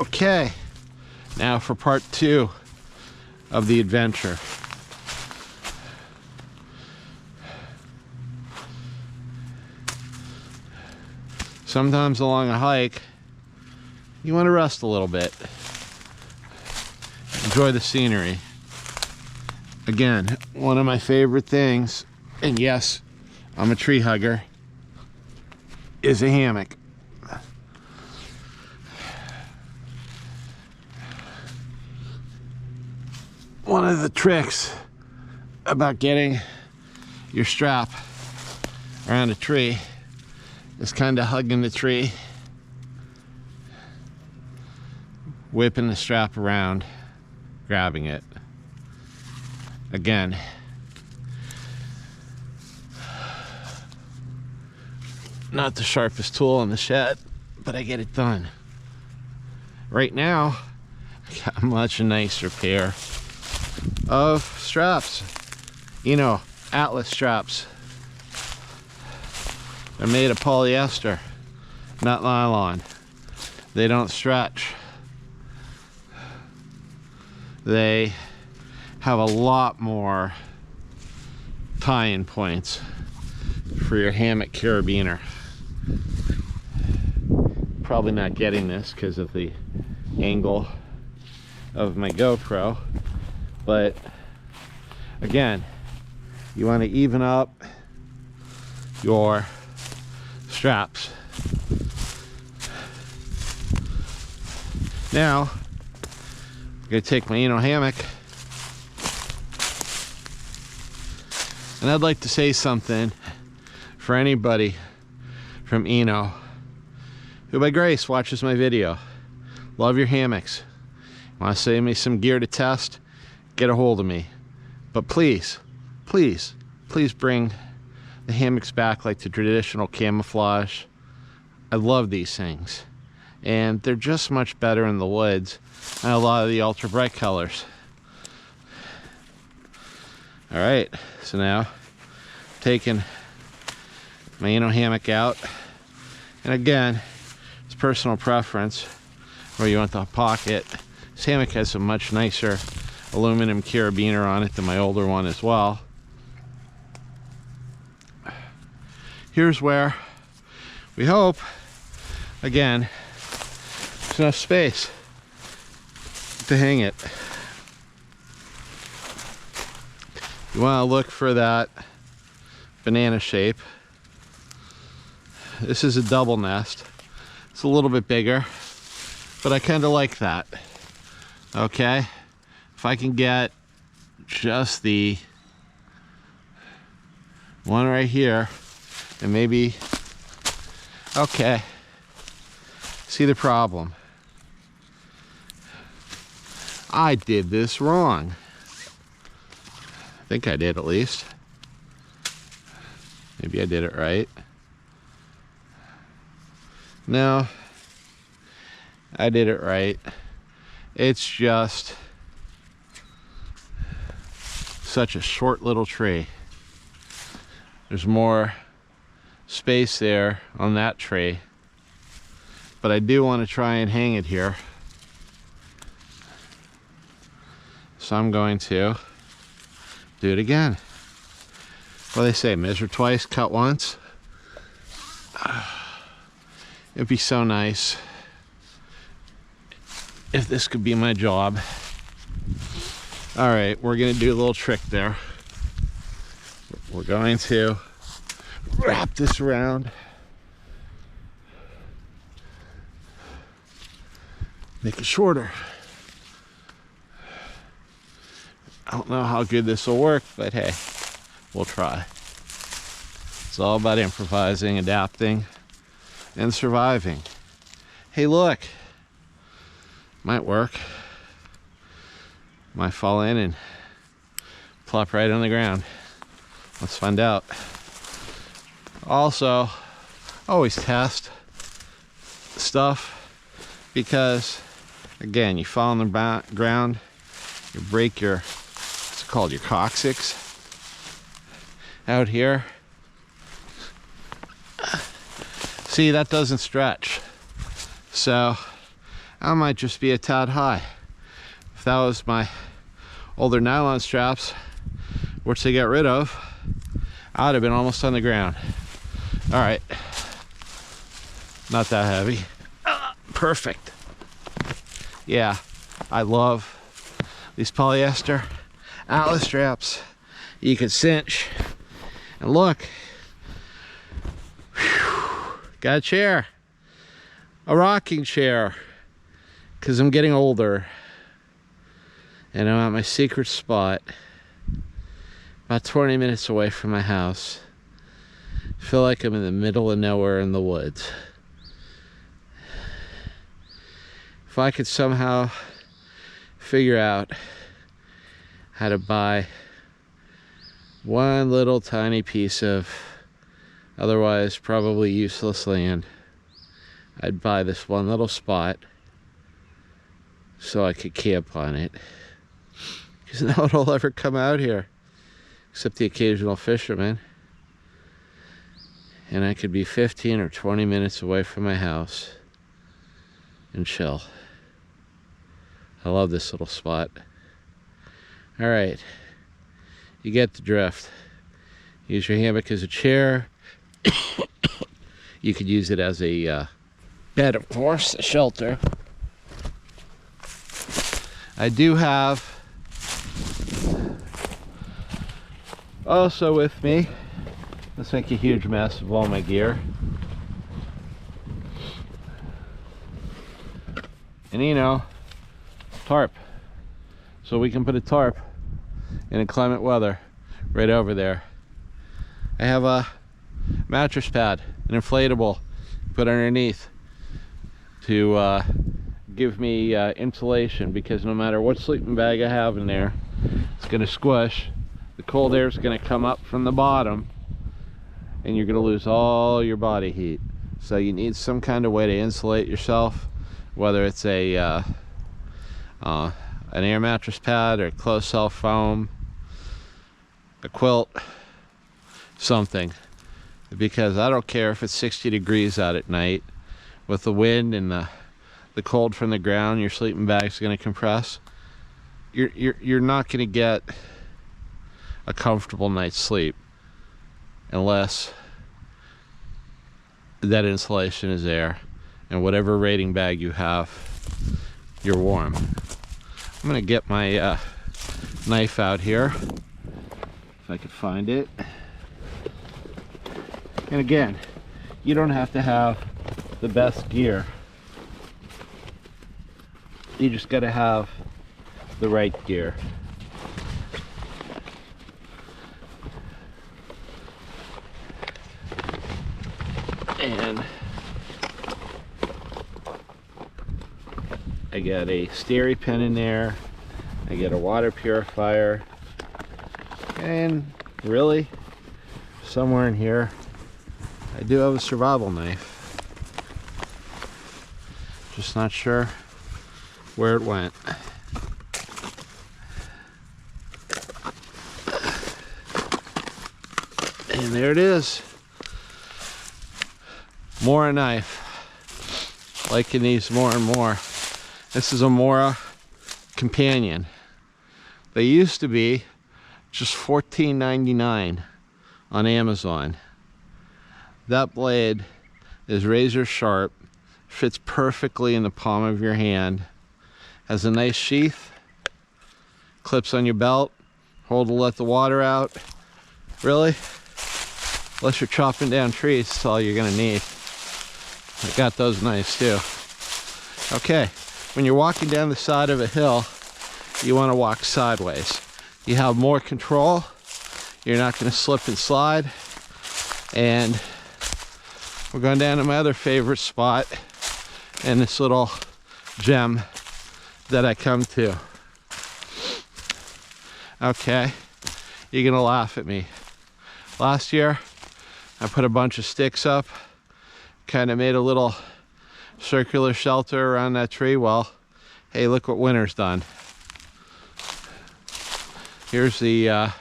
Okay, now for part 2 of the adventure. Sometimes along a hike, you want to rest a little bit. Enjoy the scenery. Again, one of my favorite things, and yes, I'm a tree hugger, is a hammock. One of the tricks about getting your strap around a tree is kind of hugging the tree, whipping the strap around, grabbing it. Again, not the sharpest tool in the shed, but I get it done. Right now, I got a much nicer pair of straps. You know, Atlas straps. They're made of polyester, not nylon. They don't stretch. They have a lot more tie-in points for your hammock carabiner. Probably not getting this because of the angle of my GoPro, but again, you want to even up your straps. Now I'm going to take my hammock, and I'd like to say something for anybody from who by grace watches my video. Love your hammocks. Want to save me some gear to test? Get a hold of me. But please, please, please bring the hammocks back like the traditional camouflage. I love these things, and they're just much better in the woods than a lot of the ultra bright colors. All right, so now taking my hammock out, and again, it's personal preference where you want the pocket. This hammock has a much nicer aluminum carabiner on it than my older one as well. Here's where we hope, again, there's enough space to hang it. You want to look for that banana shape. This is a double nest. It's a little bit bigger, but I kind of like that. Okay, if I can get just the one right here, and maybe, okay, see the problem. I did this wrong. I think I did, at least. Maybe I did it right. No, I did it right. It's just such a short little tree. There's more space there on that tree, but I do want to try and hang it here. So I'm going to do it again. Well, they say measure twice, cut once. It'd be so nice if this could be my job. All right, we're gonna do a little trick there. We're going to wrap this around, make it shorter. I don't know how good this will work, but hey, we'll try. It's all about improvising, adapting, and surviving. Hey, look, might work. Might fall in and plop right on the ground. Let's find out. Also, always test stuff, because again, you fall on the ground, you break your, what's it called, your coccyx out here. See, that doesn't stretch. So I might just be a tad high. If that was my older nylon straps, which they got rid of, I would have been almost on the ground. All right, not that heavy. Perfect. Yeah, I love these polyester Atlas straps. You can cinch. And look, whew, got a chair, a rocking chair, because I'm getting older. And I'm at my secret spot, about 20 minutes away from my house. I feel like I'm in the middle of nowhere in the woods. If I could somehow figure out how to buy one little tiny piece of otherwise probably useless land, I'd buy this one little spot so I could camp on it. Because no one will ever come out here except the occasional fisherman. And I could be 15 or 20 minutes away from my house and chill. I love this little spot. All right, you get the drift. Use your hammock as a chair. You could use it as a bed, of course, a shelter. I do have also with me, let's make a huge mess of all my gear, and tarp, so we can put a tarp in inclement weather right over there. I have a mattress pad, an inflatable, put underneath to give me insulation, because no matter what sleeping bag I have in there, it's going to squish. The cold air is going to come up from the bottom and you're going to lose all your body heat. So you need some kind of way to insulate yourself, whether it's an air mattress pad or closed cell foam, a quilt, something. Because I don't care if it's 60 degrees out at night, with the wind and the cold from the ground, your sleeping bag's going to compress. You're not going to get a comfortable night's sleep unless that insulation is there, and whatever rating bag you have, you're warm. I'm going to get my knife out here, if I could find it. And again, you don't have to have the best gear. You just got to have the right gear. And I got a steri pen in there. I get a water purifier. And really, somewhere in here, I do have a survival knife. Just not sure where it went. And there it is. More a knife. Liking these more and more. This is a Mora Companion. They used to be just $14.99 on Amazon. That blade is razor sharp, fits perfectly in the palm of your hand, has a nice sheath, clips on your belt, hold to let the water out. Really, unless you're chopping down trees, that's all you're gonna need. I got those knives too. Okay, when you're walking down the side of a hill, you want to walk sideways. You have more control, you're not going to slip and slide. And we're going down to my other favorite spot and this little gem that I come to. Okay, you're gonna laugh at me. Last year I put a bunch of sticks up, kind of made a little circular shelter around that tree. Well, hey, look what winter's done. Here's the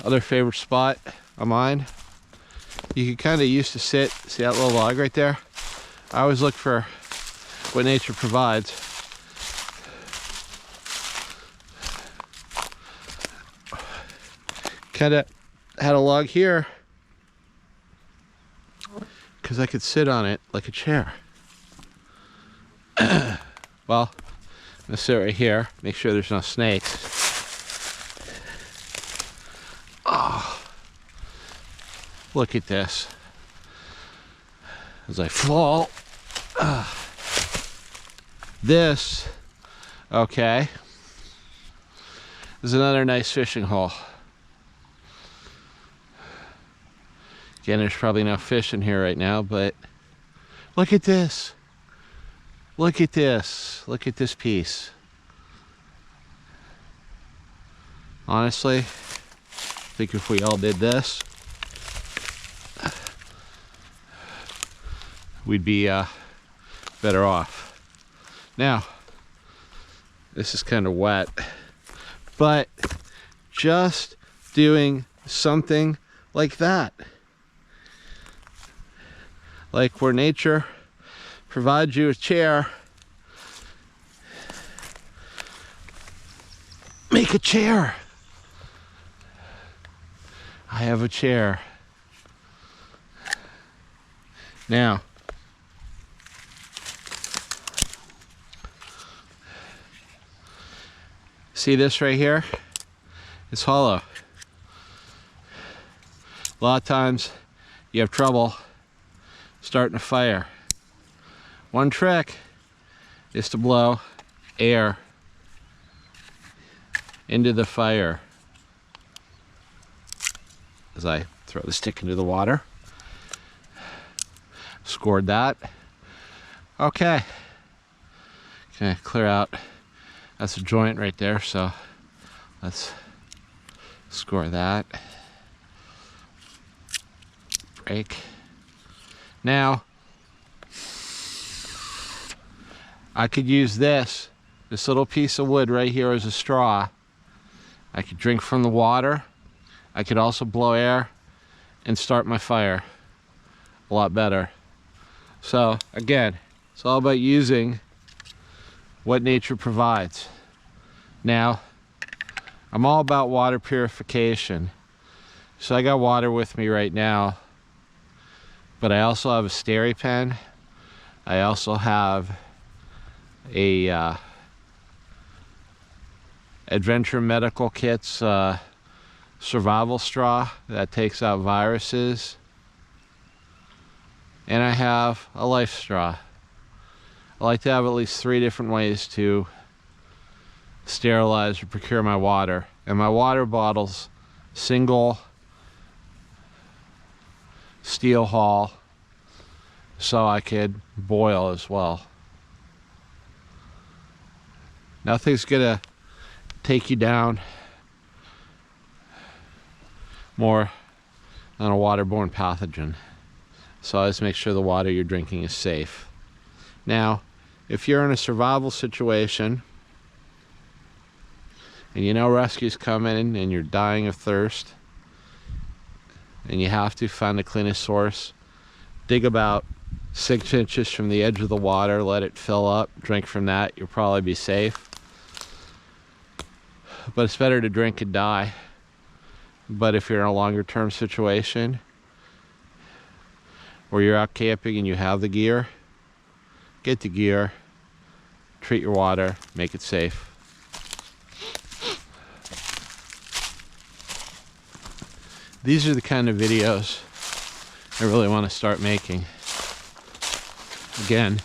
other favorite spot of mine. You can kind of used to sit, see that little log right there? I always look for what nature provides. Kind of had a log here because I could sit on it like a chair. Well, I'm gonna sit right here, make sure there's no snakes. Oh, look at this. As I fall. This, okay, is another nice fishing hole. Again, there's probably no fish in here right now, but look at this. Look at this. Look at this piece. Honestly, I think if we all did this, we'd be better off. Now, this is kind of wet, but just doing something like that. Like where nature provides you a chair, make a chair. I have a chair. Now, see this right here? It's hollow. A lot of times you have trouble starting a fire. One trick is to blow air into the fire. As I throw the stick into the water. Scored that. Okay. Okay, clear out. That's a joint right there, so let's score that. Break. Now, I could use this little piece of wood right here as a straw. I could drink from the water. I could also blow air and start my fire a lot better. So again, it's all about using what nature provides. Now, I'm all about water purification. So I got water with me right now, but I also have a steri pen. I also have a Adventure Medical Kit's survival straw that takes out viruses. And I have a life straw. I like to have at least 3 different ways to sterilize or procure my water. And my water bottles, single steel hull, so I could boil as well. Nothing's gonna take you down more than a waterborne pathogen. So always make sure the water you're drinking is safe. Now, if you're in a survival situation and you know rescue's coming and you're dying of thirst and you have to find the cleanest source, dig about 6 inches from the edge of the water, let it fill up, drink from that, you'll probably be safe. But it's better to drink and die. But if you're in a longer term situation, or you're out camping and you have the gear, get the gear, treat your water, make it safe. These are the kind of videos I really want to start making. Again,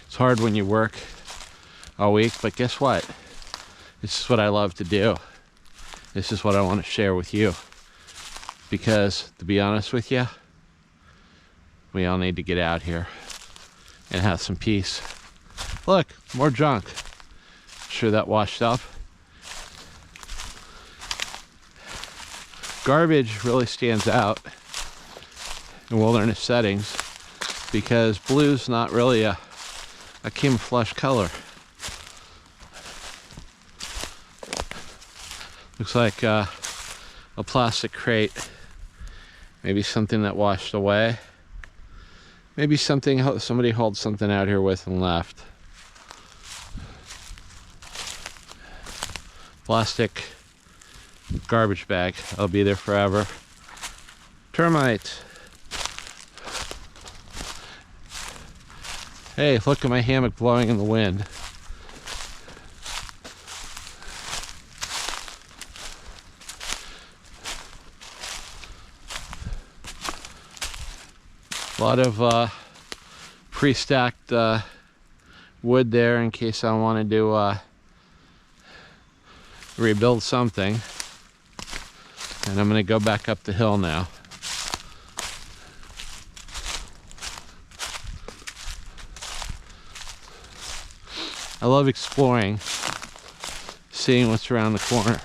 it's hard when you work all week, but guess what? This is what I love to do. This is what I want to share with you. Because, to be honest with you, we all need to get out here and have some peace. Look, more junk. Sure that washed up. Garbage really stands out in wilderness settings because blue's not really a camouflage color. Looks like a plastic crate. Maybe something that washed away. Maybe somebody hauled something out here with and left. Plastic garbage bag. I'll be there forever. Termites. Hey, look at my hammock blowing in the wind. A lot of pre-stacked wood there in case I want to do rebuild something. And I'm going to go back up the hill now. I love exploring, seeing what's around the corner.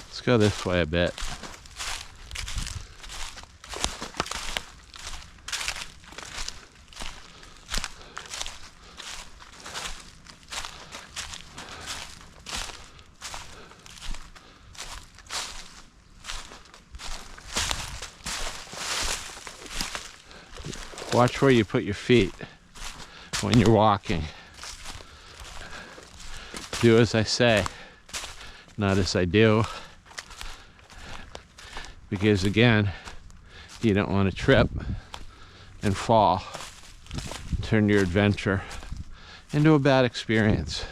Let's go this way a bit. Watch where you put your feet when you're walking. Do as I say, not as I do. Because again, you don't want to trip and fall, turn your adventure into a bad experience.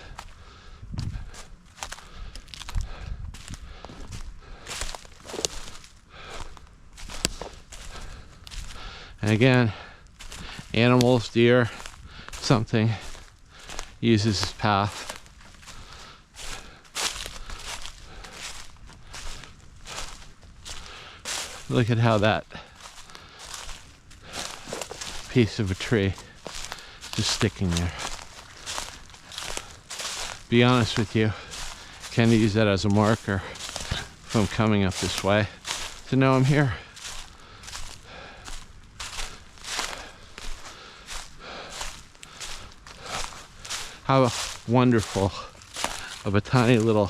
And again, animals, deer, something uses this path. Look at how that piece of a tree is just sticking there. Be honest with you, kind of use that as a marker if I'm coming up this way to know I'm here. How wonderful of a tiny little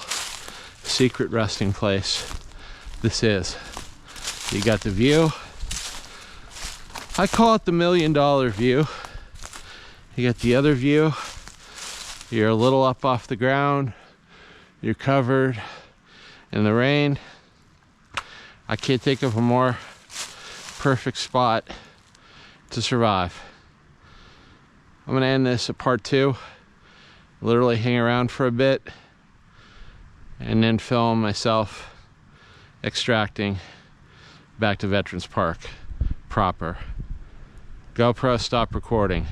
secret resting place this is. You got the view. I call it the $1 million view. You got the other view. You're a little up off the ground. You're covered in the rain. I can't think of a more perfect spot to survive. I'm gonna end this at part 2. Literally hang around for a bit and then film myself extracting back to Veterans Park proper. GoPro, stop recording.